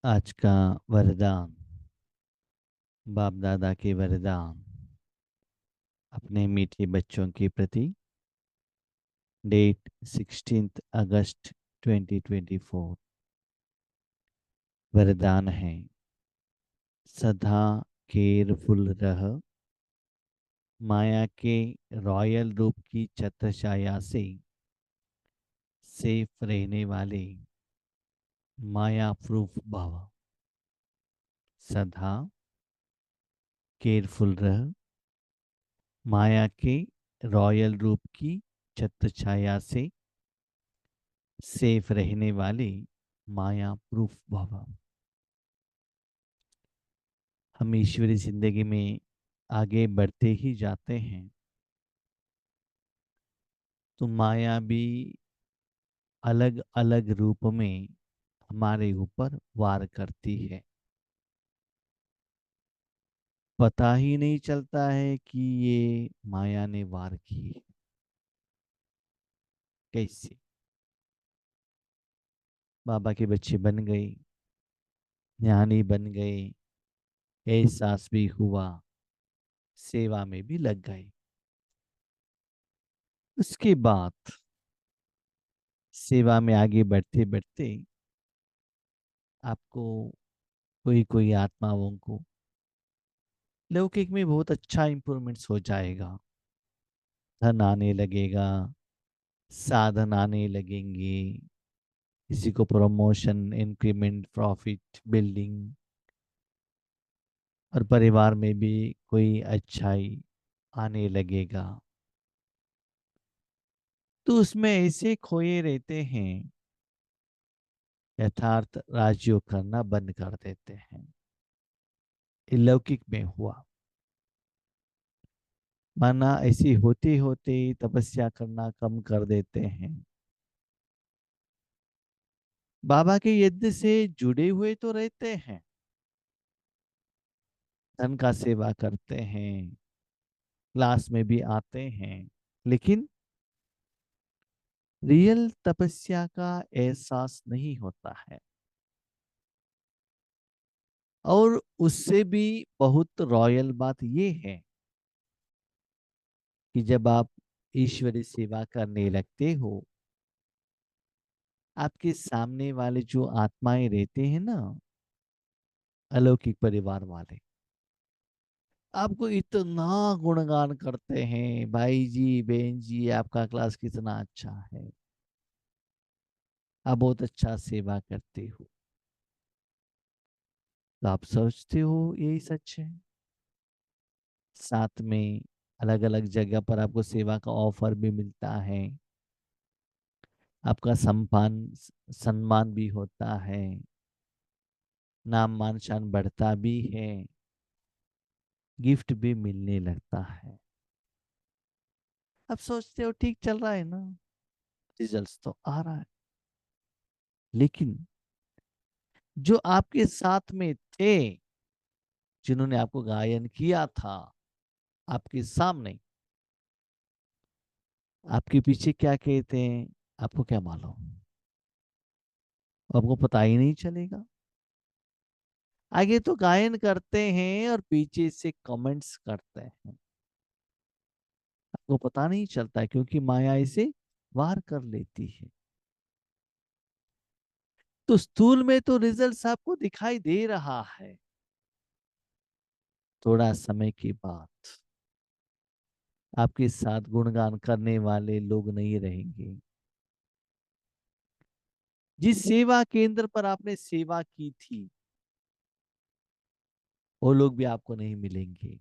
आज का वरदान, बाप दादा के वरदान अपने मीठे बच्चों के प्रति। डेट 16 अगस्त 2024। वरदान है, सदा केयरफुल रह, माया के रॉयल रूप की छत्रछाया से सेफ रहने वाले माया प्रूफ भव। सदा केयरफुल रह, माया के रॉयल रूप की छत्रछाया से सेफ रहने वाले माया प्रूफ भव। हम ईश्वरी जिंदगी में आगे बढ़ते ही जाते हैं तो माया भी अलग अलग रूप में हमारे ऊपर वार करती है। पता ही नहीं चलता है कि ये माया ने वार की है। कैसे? बाबा के बच्चे बन गए, ज्ञानी बन गए, एहसास भी हुआ, सेवा में भी लग गए। उसके बाद सेवा में आगे बढ़ते बढ़ते आपको कोई कोई आत्माओं को लौकिक में बहुत अच्छा इंप्रूवमेंट्स हो जाएगा। धन आने लगेगा, साधन आने लगेंगे, किसी को प्रमोशन, इंक्रीमेंट, प्रॉफिट, बिल्डिंग, और परिवार में भी कोई अच्छाई आने लगेगा। तो उसमें ऐसे खोए रहते हैं, यथार्थ राजयोग करना बंद कर देते हैं। ये लौकिक में हुआ। माना ऐसी होते होते तपस्या करना कम कर देते हैं। बाबा के यज्ञ से जुड़े हुए तो रहते हैं, धन का सेवा करते हैं, क्लास में भी आते हैं, लेकिन रियल तपस्या का एहसास नहीं होता है। और उससे भी बहुत रॉयल बात ये है कि जब आप ईश्वरी सेवा करने लगते हो, आपके सामने वाले जो आत्माएं रहते हैं ना, अलौकिक परिवार वाले, आपको इतना गुणगान करते हैं, भाई जी बहन जी आपका क्लास कितना अच्छा है, आप बहुत अच्छा सेवा करते हो। तो आप सोचते हो यही सच है। साथ में अलग अलग जगह पर आपको सेवा का ऑफर भी मिलता है, आपका सम्मान भी होता है, नाम मान शान बढ़ता भी है, गिफ्ट भी मिलने लगता है। अब सोचते हो ठीक चल रहा है ना, रिजल्ट्स तो आ रहा है, लेकिन जो आपके साथ में थे, जिन्होंने आपको गायन किया था आपके सामने, आपके पीछे क्या कहते हैं आपको क्या मालूम? आपको पता ही नहीं चलेगा। आगे तो गायन करते हैं और पीछे से कमेंट्स करते हैं, आपको पता नहीं चलता है, क्योंकि माया इसे वार कर लेती है। तो स्थूल में तो रिजल्ट्स आपको दिखाई दे रहा है, थोड़ा समय के बाद आपके साथ गुणगान करने वाले लोग नहीं रहेंगे। जिस सेवा केंद्र पर आपने सेवा की थी, वो लोग भी आपको नहीं मिलेंगे,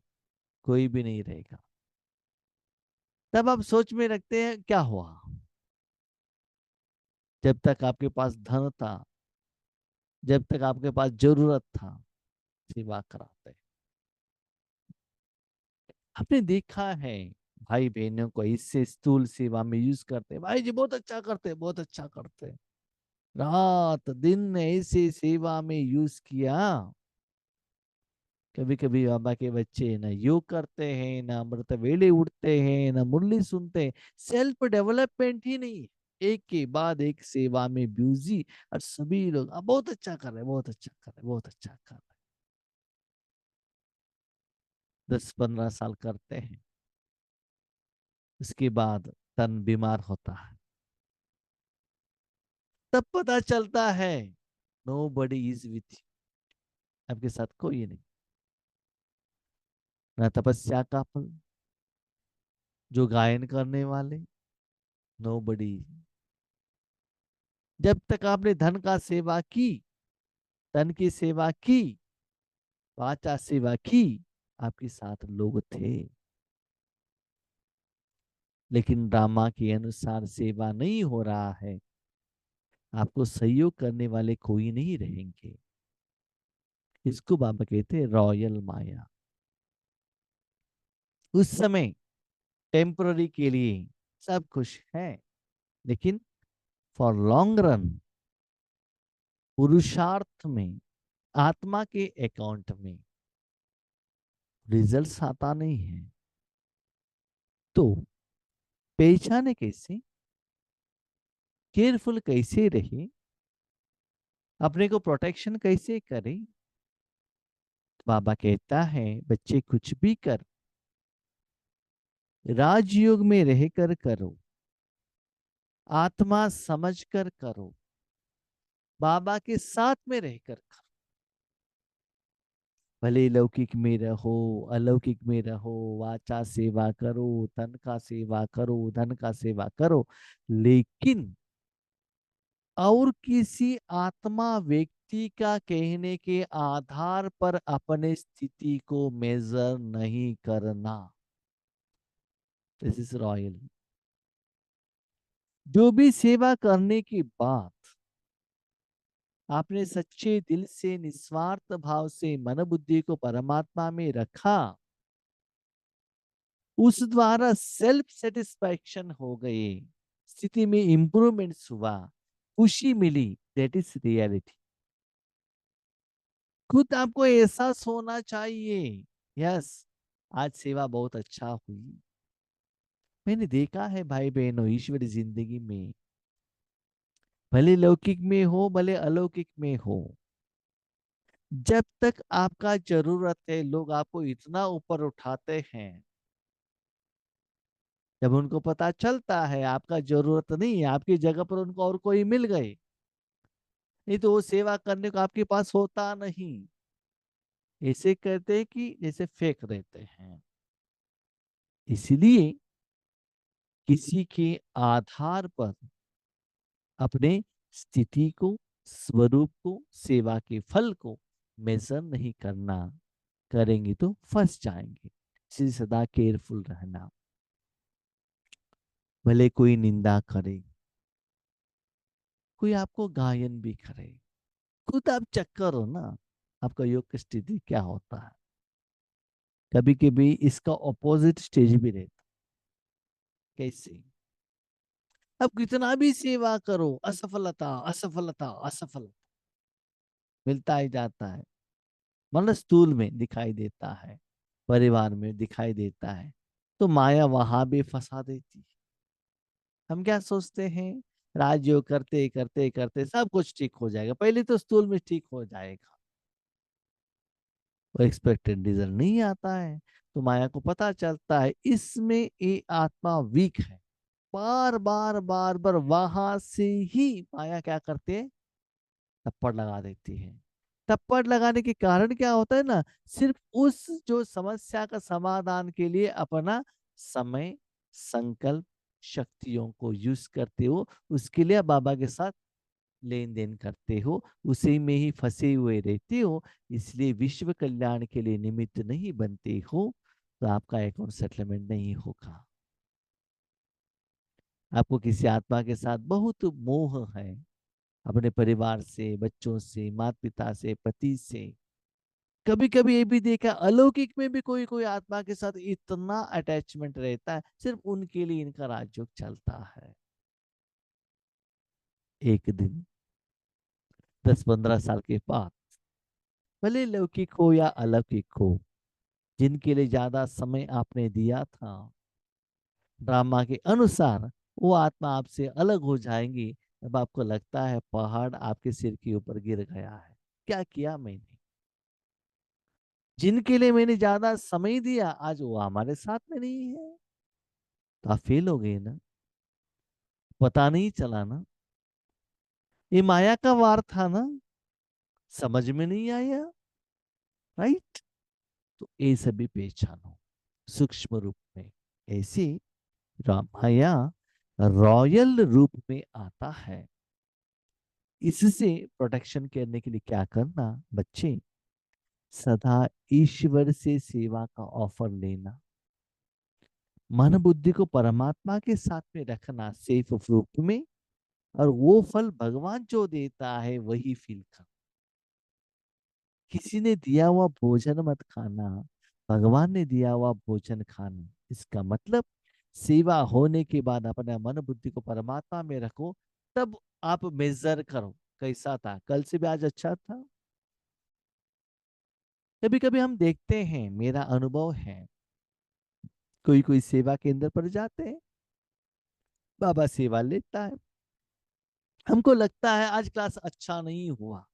कोई भी नहीं रहेगा। तब आप सोच में रखते हैं क्या हुआ? जब तक आपके पास धन था, जब तक आपके पास जरूरत था, सेवा कराते। आपने देखा है भाई बहनों को इससे स्थूल सेवा में यूज करते हैं, भाई जी बहुत अच्छा करते, बहुत अच्छा करते, रात दिन ऐसे सेवा में यूज किया। कभी कभी बाबा के बच्चे ना योग करते हैं, ना अमृत वेले उठते हैं, ना मुरली सुनते हैं, सेल्फ डेवलपमेंट ही नहीं है। एक के बाद एक सेवा में बिजी, और सभी लोग अब बहुत अच्छा कर रहे हैं, बहुत अच्छा कर रहे हैं, बहुत अच्छा कर रहे हैं। 10-15 साल करते हैं, उसके बाद तन बीमार होता है। तब पता चलता है nobody is with you, आपके साथ कोई नहीं। न तपस्या का फल, जो गायन करने वाले, नो बडी। जब तक आपने धन का सेवा की, तन की सेवा की, वाचा सेवा की, आपके साथ लोग थे। लेकिन ड्रामा के अनुसार सेवा नहीं हो रहा है, आपको सहयोग करने वाले कोई नहीं रहेंगे। इसको बाबा कहते हैं रॉयल माया। उस समय टेम्पररी के लिए सब खुश है, लेकिन फॉर लॉन्ग रन, पुरुषार्थ में, आत्मा के अकाउंट में रिजल्ट्स आता नहीं है। तो पहचाने कैसे, केयरफुल कैसे रहे, अपने को प्रोटेक्शन कैसे करें। बाबा कहता है बच्चे कुछ भी कर, राजयोग में रहकर करो, आत्मा समझकर करो, बाबा के साथ में रहकर करो। भले लौकिक में रहो, अलौकिक में रहो, वाचा सेवा करो, तन का सेवा करो, धन का सेवा करो, लेकिन और किसी आत्मा व्यक्ति का कहने के आधार पर अपने स्थिति को मेजर नहीं करना। This is royal. जो भी सेवा करने की बात आपने सच्चे दिल से, निस्वार्थ भाव से मन बुद्धि को परमात्मा में रखा, उस द्वारा सेल्फ सेटिस्फैक्शन हो गई, स्थिति में इंप्रूवमेंट्स हुआ, खुशी मिली। That is reality. खुद आपको एहसास होना चाहिए, यस आज सेवा बहुत अच्छा हुई। मैंने देखा है भाई बहनों, ईश्वरी जिंदगी में, भले लौकिक में हो भले अलौकिक में हो, जब तक आपका जरूरत है लोग आपको इतना ऊपर उठाते हैं। जब उनको पता चलता है आपका जरूरत नहीं है, आपकी जगह पर उनको और कोई मिल गए, नहीं तो वो सेवा करने को आपके पास होता नहीं। ऐसे कहते हैं कि जैसे फेंक देते हैं। इसलिए किसी के आधार पर अपने स्थिति को, स्वरूप को, सेवा के फल को मेजर नहीं करना। करेंगे तो फंस जाएंगे। इसलिए सदा केयरफुल रहना। भले कोई निंदा करे, कोई आपको गायन भी करे, खुद आप चेक करो ना, आपका योग की स्थिति क्या होता है। कभी कभी इसका ऑपोजिट स्टेज भी रहता। कैसे, अब कितना भी सेवा करो, असफलता असफलता असफलता मिलता ही जाता है। मतलब स्थूल में दिखाई देता है, परिवार में दिखाई देता है, तो माया वहां भी फंसा देती है। हम क्या सोचते हैं, राजयोग करते करते करते सब कुछ ठीक हो जाएगा, पहले तो स्थूल में ठीक हो जाएगा। वो एक्सपेक्टेड रिजल्ट नहीं आता है, तो माया को पता चलता है इसमें ये आत्मा वीक है। बार बार बार बार वहां से ही माया क्या करती है, थप्पड़ लगा देती है। थप्पड़ लगाने के कारण क्या होता है ना, सिर्फ उस जो समस्या का समाधान के लिए अपना समय, संकल्प, शक्तियों को यूज करते हो, उसके लिए बाबा के साथ लेन देन करते हो, उसी में ही फंसे हुए रहते हो। इसलिए विश्व कल्याण के लिए निमित्त नहीं बनते हो, तो आपका अकाउंट सेटलमेंट नहीं होगा। आपको किसी आत्मा के साथ बहुत मोह है, अपने परिवार से, बच्चों से, माता पिता से, पति से। कभी कभी ये भी देखा अलौकिक में भी कोई कोई आत्मा के साथ इतना अटैचमेंट रहता है, सिर्फ उनके लिए इनका राजयोग चलता है। एक दिन 10-15 साल के बाद, भले लौकिक हो या अलौकिक हो, जिनके लिए ज्यादा समय आपने दिया था ड्रामा के अनुसार, वो आत्मा आपसे अलग हो जाएंगी। तब आपको लगता है पहाड़ आपके सिर के ऊपर गिर गया है, क्या किया मैंने। जिनके लिए मैंने ज्यादा समय दिया आज वो हमारे साथ में नहीं है, तो आप फेल हो गए ना, पता नहीं चला ना, ये माया का वार था ना, समझ में नहीं आया, राइट। तो ये सभी पहचानो सूक्ष्म रूप में। ऐसे माया रॉयल रूप में आता है। इससे प्रोटेक्शन करने के लिए क्या करना बच्चे, सदा ईश्वर से सेवा का ऑफर लेना, मन बुद्धि को परमात्मा के साथ में रखना सेफ रूप में, और वो फल भगवान जो देता है वही फील करना। किसी ने दिया हुआ भोजन मत खाना, भगवान ने दिया हुआ भोजन खाना। इसका मतलब सेवा होने के बाद अपने मन बुद्धि को परमात्मा में रखो, तब आप मेजर करो कैसा था, कल से भी आज अच्छा था। कभी कभी हम देखते हैं, मेरा अनुभव है, कोई कोई सेवा केंद्र पर जाते हैं, बाबा सेवा लेता है, हमको लगता है आज क्लास अच्छा नहीं हुआ,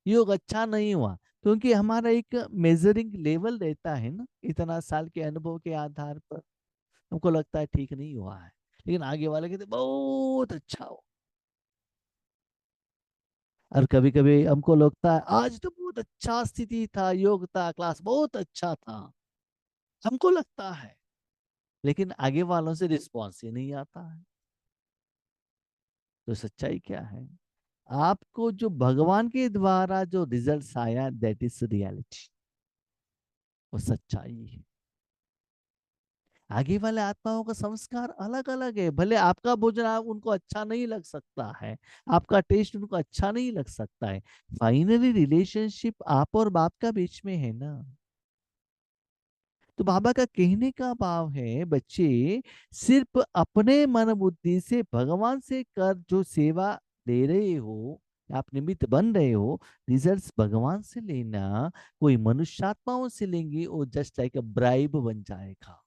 योग अच्छा नहीं हुआ, क्योंकि हमारा एक मेजरिंग लेवल रहता है ना, इतना साल के अनुभव के आधार पर हमको लगता है ठीक नहीं हुआ है, लेकिन आगे वाले कहते बहुत अच्छा हो। और कभी कभी हमको लगता है आज तो बहुत अच्छा स्थिति था, योग था, क्लास बहुत अच्छा था, हमको लगता है, लेकिन आगे वालों से रिस्पॉन्स ही नहीं आता है। तो सच्चाई क्या है, आपको जो भगवान के द्वारा जो रिजल्ट्स आया दैट इज रियलिटी, वो सच्चाई है। आगे वाले आत्माओं का संस्कार अलग अलग है, भले आपका भोजन आप उनको अच्छा नहीं लग सकता है, आपका टेस्ट उनको अच्छा नहीं लग सकता है, फाइनली रिलेशनशिप आप और बाप का बीच में है ना। तो बाबा का कहने का भाव है बच्चे, सिर्फ अपने मन बुद्धि से भगवान से कर जो सेवा दे रहे हो, आप निमित्त बन रहे हो, रिजल्ट्स भगवान से लेना, कोई मनुष्यात्माओं से लेंगे वो जस्ट लाइक अ ब्राइब बन जाएगा,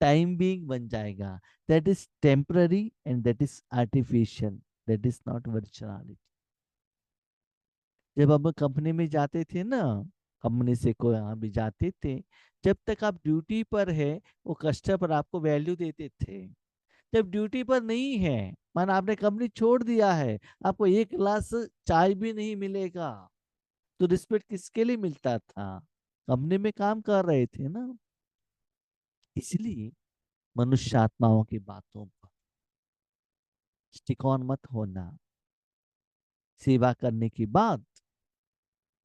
टाइम बीइंग बन जाएगा। That is temporary and that is artificial, that is not virtuality. जब हम कंपनी में जाते थे ना, कंपनी से कोई यहाँ भी जाते थे, जब तक आप ड्यूटी पर है वो कस्टमर आपको वैल्यू देते थे। जब ड्यूटी पर नहीं है, मान आपने कंपनी छोड़ दिया है, आपको एक गिलास चाय भी नहीं मिलेगा, तो रिस्पेक्ट किसके लिए मिलता था, कंपनी में काम कर रहे थे ना। इसलिए मनुष्य आत्माओं की बातों पर स्टिक ऑन मत होना। सेवा करने के बाद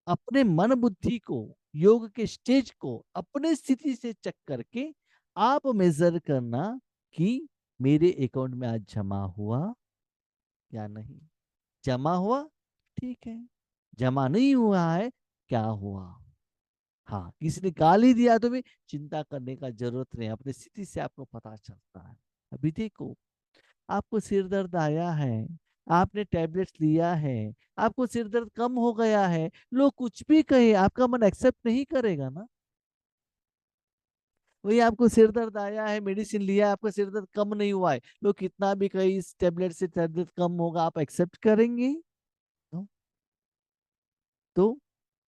अपने मन बुद्धि को, योग के स्टेज को अपने स्थिति से चेक करके आप मेजर करना कि मेरे अकाउंट में आज जमा हुआ या नहीं। जमा हुआ, ठीक है, जमा नहीं हुआ है, क्या हुआ। हाँ, किसी ने गाली दिया तो भी चिंता करने का जरूरत नहीं, अपनी स्थिति से आपको पता चलता है। अभी देखो, आपको सिर दर्द आया है, आपने टैबलेट्स लिया है, आपको सिर दर्द कम हो गया है, लोग कुछ भी कहे आपका मन एक्सेप्ट नहीं करेगा ना। वही आपको सिर दर्द आया है, मेडिसिन लिया है, आपका सिर दर्द कम नहीं हुआ है, लोग कितना भी कहे इस टैबलेट से सिर दर्द कम होगा, आप एक्सेप्ट करेंगे? No? तो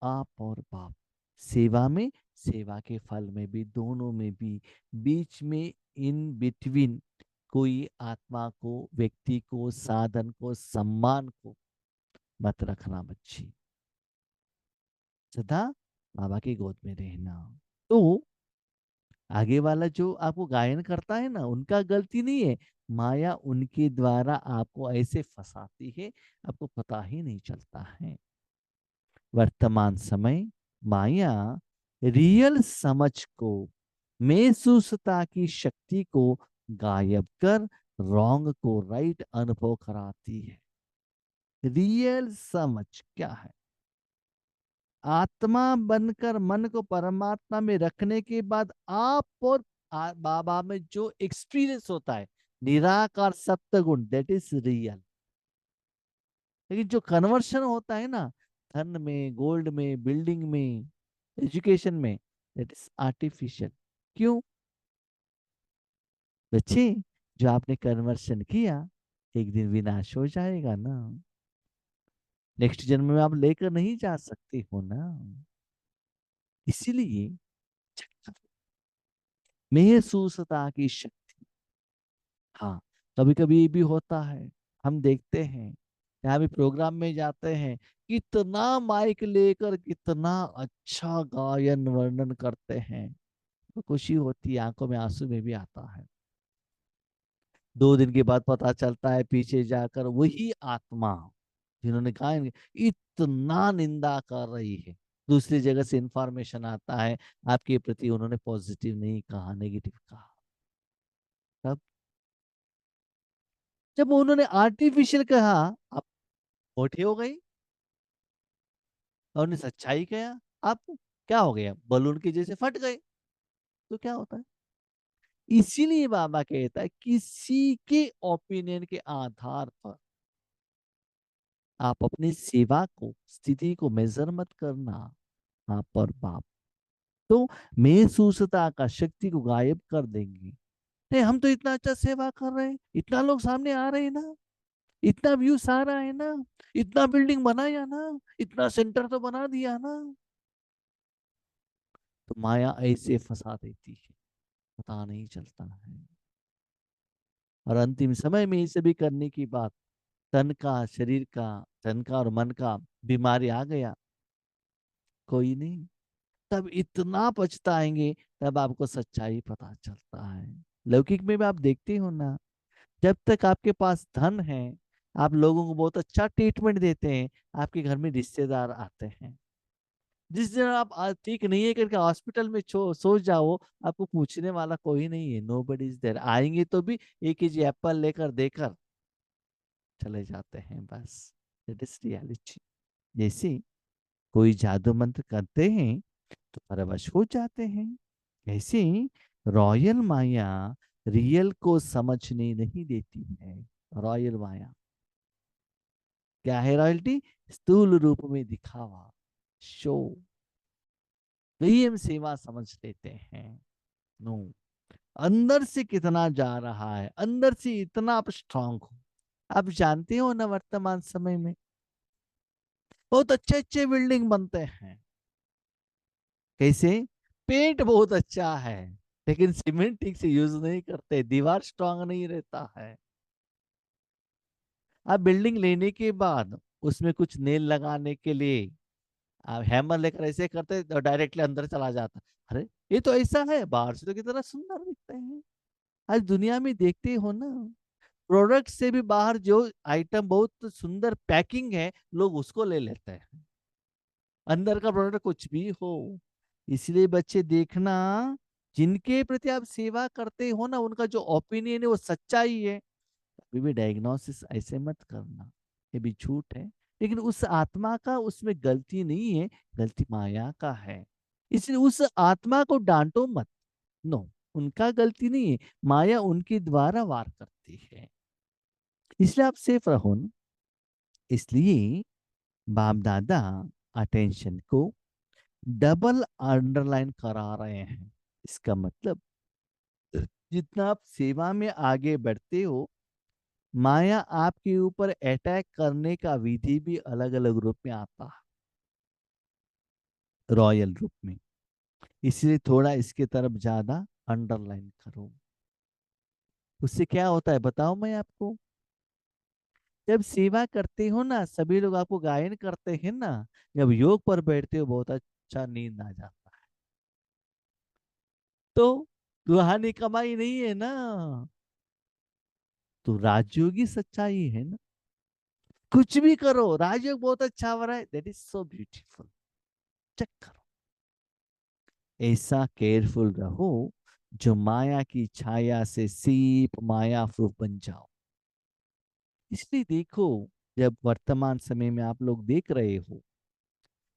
आप और बाप सेवा में, सेवा के फल में भी, दोनों में भी, बीच में, इन बिटवीन कोई आत्मा को, व्यक्ति को, साधन को, सम्मान को मत रखना बच्ची। सदा बाबा की गोद में रहना। तो आगे वाला जो आपको गायन करता है ना, उनका गलती नहीं है, माया उनके द्वारा आपको ऐसे फंसाती है, आपको पता ही नहीं चलता है। वर्तमान समय माया रियल समझ को, महसूसता की शक्ति को गायब कर रॉन्ग को राइट अनुभव कराती है। रियल समझ क्या है, आत्मा बनकर मन को परमात्मा में रखने के बाद आप और बाबा में जो एक्सपीरियंस होता है, निराकार सप्तगुण, दैट इज रियल। लेकिन जो कन्वर्शन होता है ना, धन में, गोल्ड में, बिल्डिंग में, एजुकेशन में, दैट इज आर्टिफिशियल। क्यों बच्चे, जो आपने कन्वर्शन किया एक दिन विनाश हो जाएगा ना। नेक्स्ट जन्म में आप लेकर नहीं जा सकते हो ना। इसीलिए महसूसता की शक्ति। हाँ, कभी कभी ये भी होता है, हम देखते हैं यहाँ भी प्रोग्राम में जाते हैं, कितना माइक लेकर कितना अच्छा गायन वर्णन करते हैं, तो खुशी होती है, आंखों में आंसू में भी आता है। 2 दिन के बाद पता चलता है पीछे जाकर वही आत्मा जिन्होंने गायन इतना निंदा कर रही है, दूसरी जगह से इंफॉर्मेशन आता है आपके प्रति उन्होंने पॉजिटिव नहीं कहा, नेगेटिव कहा। तब जब उन्होंने आर्टिफिशियल कहा, आप खोटी हो गई, और उन्हें सच्चाई कहा, आप क्या हो गया, बलून के जैसे फट गए। तो क्या होता है, इसीलिए बाबा कहता है किसी के ओपिनियन के आधार पर आप अपनी सेवा को, स्थिति को मेजर मत करना। हाँ पर बाप तो महसूसता का शक्ति को गायब कर देंगे। नहीं, हम तो इतना अच्छा सेवा कर रहे हैं, इतना लोग सामने आ रहे हैं ना, इतना व्यूज आ रहा है ना, इतना बिल्डिंग बनाया ना, इतना सेंटर तो बना दिया ना। तो माया ऐसे फंसा देती है, पता नहीं चलता है। और अंतिम समय में ये सभी करने की बात, तन का, शरीर का, तन का और मन का बीमारी आ गया, कोई नहीं, तब इतना पछताएंगे, तब आपको सच्चाई पता चलता है। लौकिक में भी आप देखते हो ना, जब तक आपके पास धन है, आप लोगों को बहुत अच्छा ट्रीटमेंट देते हैं, आपके घर में रिश्तेदार आते हैं। जिस दिन आप ठीक नहीं है करके हॉस्पिटल में सो जाओ, आपको पूछने वाला कोई नहीं है, नो बडी इज देयर। आएंगे तो भी 1 केजी एप्पल लेकर देकर चले जाते हैं, बस। That is reality. जैसे कोई जादू मंत्र करते हैं तो परवश हो जाते हैं, ऐसे रॉयल माया रियल को समझने नहीं देती है। रॉयल माया क्या है, रॉयल्टी स्थूल रूप में दिखावा, शो, वही हम सेवा समझ लेते हैं। नो, अंदर से कितना जा रहा है, अंदर से इतना आप स्ट्रांग हो। आप जानते हो ना, वर्तमान समय में बहुत अच्छे अच्छे बिल्डिंग बनते हैं, कैसे, पेंट बहुत अच्छा है, लेकिन सीमेंट ठीक से यूज नहीं करते, दीवार स्ट्रांग नहीं रहता है। आप बिल्डिंग लेने के बाद उसमें कुछ नेल लगाने के लिए आप हैमर लेकर ऐसे करते तो डायरेक्टली अंदर चला जाता। अरे ये तो ऐसा है, बाहर से तो कितना सुंदर दिखते हैं। आज दुनिया में देखते हो ना, प्रोडक्ट से भी बाहर जो आइटम बहुत सुंदर पैकिंग है, लोग उसको ले लेते हैं, अंदर का प्रोडक्ट कुछ भी हो। इसलिए बच्चे देखना, जिनके प्रति आप सेवा करते हो ना, उनका जो ओपिनियन है वो सच्चाई है, कभी भी डायग्नोसिस ऐसे मत करना, ये भी झूठ है। लेकिन उस आत्मा का उसमें गलती नहीं है, गलती माया का है, इसलिए उस आत्मा को डांटो मत। नो, उनका गलती नहीं है, माया उनके द्वारा वार करती है, इसलिए आप सेफ रहो ना। इसलिए बाप दादा अटेंशन को डबल अंडरलाइन करा रहे हैं। इसका मतलब जितना आप सेवा में आगे बढ़ते हो, माया आपके ऊपर अटैक करने का विधि भी अलग अलग रूप में आता है, रॉयल रूप में। इसलिए थोड़ा इसके तरफ ज्यादा अंडरलाइन करो। उससे क्या होता है बताओ मैं आपको, जब सेवा करते हो ना, सभी लोग आपको गायन करते हैं ना, जब योग पर बैठते हो बहुत अच्छा नींद आ जाता है। तो रूहानी कमाई नहीं है ना, तो राजयोगी सच्चाई है ना। कुछ भी करो, राजयोग बहुत अच्छा हो रहा है, that is so beautiful, check करो। ऐसा केयरफुल रहो जो माया की छाया से सीप माया प्रूफ बन जाओ। इसलिए देखो, जब वर्तमान समय में आप लोग देख रहे हो,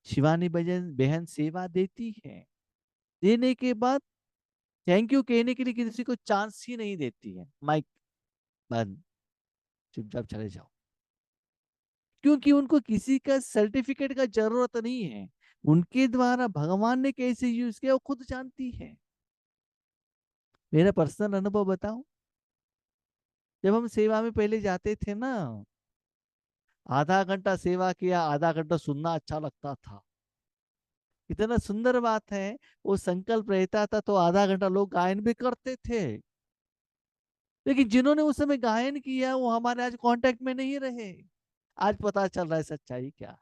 शिवानी बहन बहन सेवा देती है, देने के बाद थैंक यू कहने के लिए किसी को चांस ही नहीं देती है, माइक बंद, चुपचाप चले जाओ। क्योंकि उनको किसी का सर्टिफिकेट का जरूरत नहीं है, उनके द्वारा भगवान ने कैसे यूज किया वो खुद जानती है। मेरा पर्सनल अनुभव बताऊं, जब हम सेवा में पहले जाते थे ना, आधा घंटा सेवा किया, आधा घंटा सुनना अच्छा लगता था। कितना सुंदर बात है। वो संकल्प रहता था तो आधा घंटा लोग गायन भी करते थे। लेकिन जिन्होंने उस समय गायन किया वो हमारे आज कांटेक्ट में नहीं रहे। आज पता चल रहा है सच्चाई क्या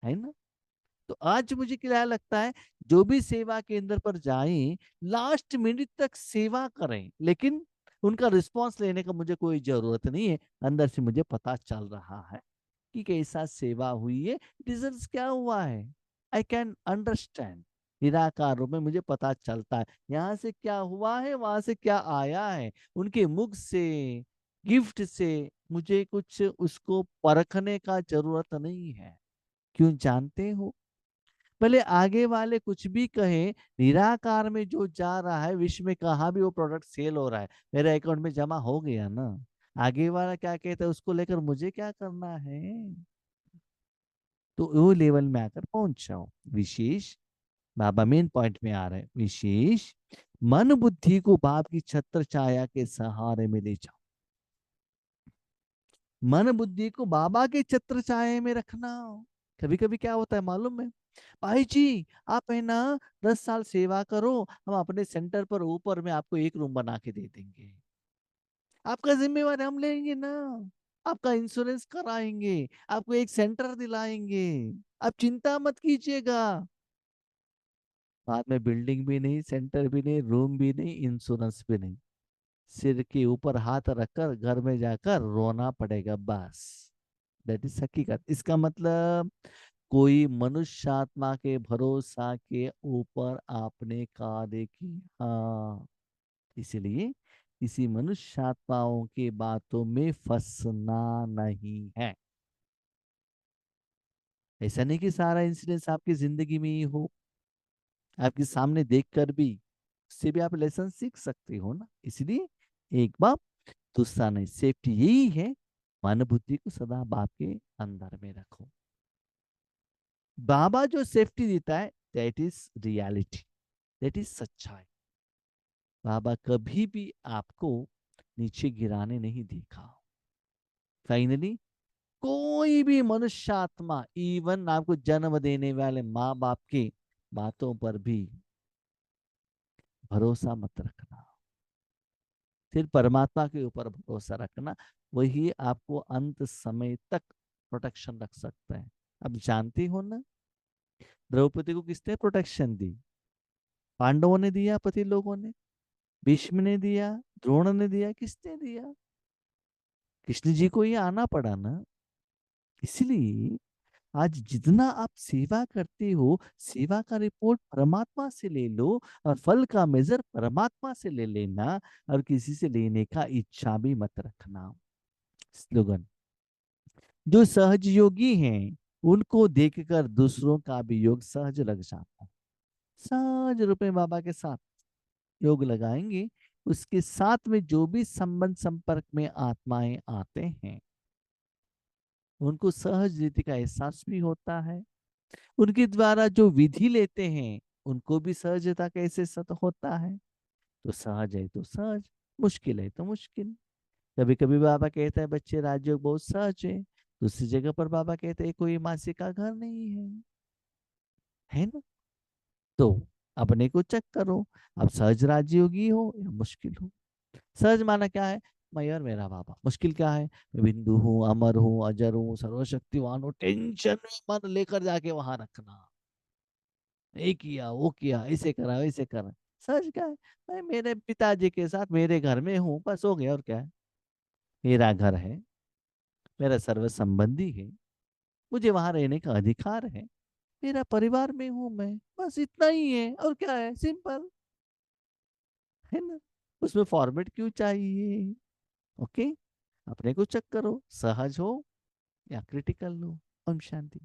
है ना। तो आज मुझे क्या लगता है, जो भी सेवा केंद्र पर जाएं, लास्ट मिनट तक सेवा करें, लेकिन उनका रिस्पांस लेने का मुझे कोई जरूरत नहीं है। अंदर से मुझे पता चल रहा है कि कैसा सेवा हुई है, रिजल्ट क्या हुआ है। I can understand. निराकार रूप में मुझे पता चलता है यहाँ से क्या हुआ है, वहां से क्या आया है। उनके मुख से, गिफ्ट से मुझे कुछ उसको परखने का जरूरत नहीं है। क्यों जानते हो, भले आगे वाले कुछ भी कहे, निराकार में जो जा रहा है, विश्व में कहाँ भी वो प्रोडक्ट सेल हो रहा है, मेरे अकाउंट में जमा हो गया ना। आगे वाला क्या कहता है उसको लेकर मुझे क्या करना है। तो वो लेवल में आकर पहुंच जाओ। विशेष, बाबा मेन पॉइंट में आ रहे हैं, विशेष मन बुद्धि को बाप की छत्र छाया के सहारे में ले जाओ। मन बुद्धि को बाबा के छत्र छाया में रखना। कभी कभी क्या होता है मालूम है, भाई जी आप है ना 10 साल सेवा करो, हम अपने सेंटर पर ऊपर में आपको एक रूम बना के दे देंगे, आपका जिम्मेवार हम लेंगे ना, आपका इंश्योरेंस कराएंगे, आपको एक सेंटर दिलाएंगे, आप चिंता मत कीजिएगा। बाद में बिल्डिंग भी नहीं, सेंटर भी नहीं, रूम भी नहीं, इंश्योरेंस भी नहीं, सिर के ऊपर हाथ रखकर घर में जाकर रोना पड़ेगा बस। दैट इज हकीकत। इसका मतलब कोई मनुष्य आत्मा के भरोसा के ऊपर आपने कार्य किया, इसलिए किसी मनुष्य आत्माओं की बातों में फंसना नहीं है। ऐसा नहीं कि सारा इंसिडेंस आपकी जिंदगी में ही हो, आपके सामने देखकर भी उससे भी आप लेसन सीख सकते हो ना। इसलिए एक बात, दूसरा नहीं, सेफ्टी यही है। मन बुद्धि को सदा बाप के अंदर में रखो। बाबा जो सेफ्टी देता है, that is reality, that is सच्चाई। बाबा कभी भी आपको नीचे गिराने नहीं देखा। फाइनली कोई भी मनुष्य आत्मा, इवन आपको जन्म देने वाले माँ बाप की बातों पर भी भरोसा मत रखना, सिर्फ परमात्मा के ऊपर भरोसा रखना। वही आपको अंत समय तक प्रोटेक्शन रख सकता है। अब जानते हो ना, द्रौपदी को किसने प्रोटेक्शन दी? पांडवों ने दिया, पति लोगों ने, भीष्म ने दिया, द्रोण ने दिया, किसने दिया? कृष्ण जी को ये आना पड़ा ना। इसलिए आज जितना आप सेवा करते हो, सेवा का रिपोर्ट परमात्मा से ले लो, और फल का मेजर परमात्मा से ले लेना, और किसी से लेने का इच्छा भी मत रखना। स्लोगन, जो सहज योगी हैं उनको देखकर दूसरों का भी योग सहज लग जाता है। सहज रूप में बाबा के साथ योग लगाएंगे, उसके साथ में जो भी संबंध संपर्क में आत्माएं आते हैं, उनको सहज रीति का एहसास भी होता है। उनके द्वारा जो विधि लेते हैं उनको भी सहजता कैसे सत होता है। तो सहज है तो सहज, मुश्किल है तो मुश्किल। कभी कभी बाबा कहता है बच्चे राजयोग बहुत सहज है, दूसरी जगह पर बाबा कहते हैं कोई मासी का घर नहीं है ना। तो अपने को चेक करो, अब सहज राजयोगी हो या मुश्किल हो। सहज माना क्या है, मैं और मेरा बाबा। मुश्किल क्या है, मैं बिंदु हूँ, अमर हूँ, अजर हूँ, सर्वशक्तिवान हूँ, टेंशन में मन लेकर जाके वहां रखना, ये किया वो किया, ऐसे करा वैसे करा। सहज क्या है, मैं मेरे पिताजी के साथ मेरे घर में हूँ, बस हो गया। और क्या है, मेरा घर है, मेरा सर्व संबंधी है, मुझे वहां रहने का अधिकार है, मेरा परिवार में हूं मैं, बस इतना ही है। और क्या है, सिंपल है ना। उसमें फॉर्मेट क्यों चाहिए। ओके, अपने को चेक करो, सहज हो या क्रिटिकल हो। ओम शांति।